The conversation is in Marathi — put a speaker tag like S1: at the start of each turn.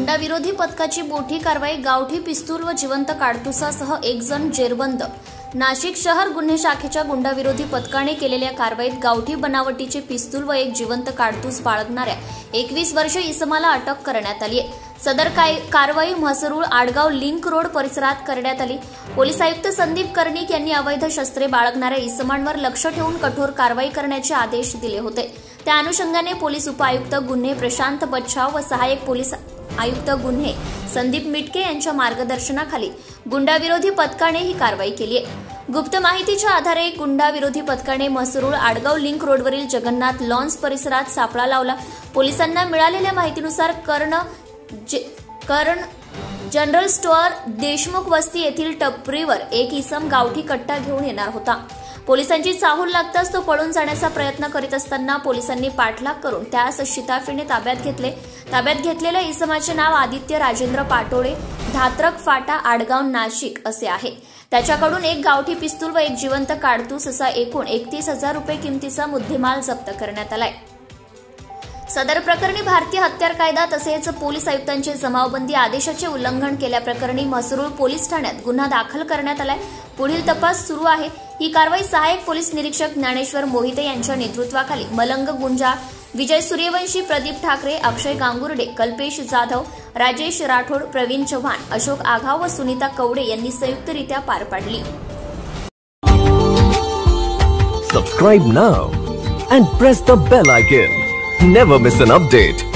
S1: गुंडाविरोधी पथकाची मोठी कारवाई. गावठी पिस्तूल व जिवंत काडतुसासह एक जण जेरबंद. नाशिक शहर गुन्हे शाखेच्या गुंडाविरोधी पथकाने केलेल्या कारवाईत गावठी बनावटीचे पिस्तूल व एक जिवंत काडतूस बाळगणाऱ्या 21 वर्षीय इसमाला अटक करण्यात आली आहे. सदर कारवाई म्हसरूळ आडगाव लिंक रोड परिसरात करण्यात आली. पोलीस आयुक्त संदीप कर्णिक यांनी अवैध शस्त्रे बाळगणाऱ्या इसमांवर लक्ष ठेवून कठोर कारवाई करण्याचे आदेश दिले होते. त्या अनुषंगाने पोलीस उपायुक्त गुन्हे प्रशांत बच्छाव व सहाय्यक पोलीस आयुक्त गुन्हे संदीप मिटके यांच्या मार्गदर्शनाखाली गुंडाविरोधी पथकाने ही कारवाई केली आहे. गुप्त माहितीच्या आधारे गुंडाविरोधी पथकाने म्हसरूळ आडगाव लिंक रोडवरील जगन्नाथ लॉन्स परिसरात सापळा लावला. पोलिसांना मिळालेल्या माहितीनुसार कर्ण जनरल स्टोअर देशमुख वस्ती येथील टपरीवर एक इसम गावठी कट्टा घेऊन येणार होता. पोलिसांची चाहूल लागताच तो पळून जाण्याचा प्रयत्न करीत असताना पोलिसांनी पाठलाग करून त्यास शिताफीने ताब्यात घेतले. ताब्यात घेतलेल्या इसमाचे नाव आदित्य राजेंद्र पाटोळे, धात्रक फाटा, आडगाव, नाशिक असे आहे. त्याच्याकडून एक गावठी पिस्तूल व एक जिवंत काडतूस असा एकूण 31,000 रुपये किमतीचा मुद्देमाल जप्त करण्यात आलाय. सदर प्रकरणी भारतीय हत्यार कायदा तसेच पोलीस आयुक्तांचे जमावबंदी आदेशाचे उल्लंघन केल्याप्रकरणी म्हसरूळ पोलीस ठाण्यात गुन्हा दाखल करण्यात आलाय. पुढील तपास सुरू आहे. ही कारवाई सहाय्यक पोलीस निरीक्षक ज्ञानेश्वर मोहिते यांच्या नेतृत्वाखाली मलंग गुंजाळ, विजय सूर्यवंशी, प्रदीप ठाकरे, अक्षय गांगुर्डे, कल्पेश जाधव, राजेश राठोड, प्रवीण चव्हाण, अशोक आघाव व सुनीता कवडे यांनी संयुक्तरित्या पार पाडली.
S2: Subscribe now and press the bell icon. Never miss an update.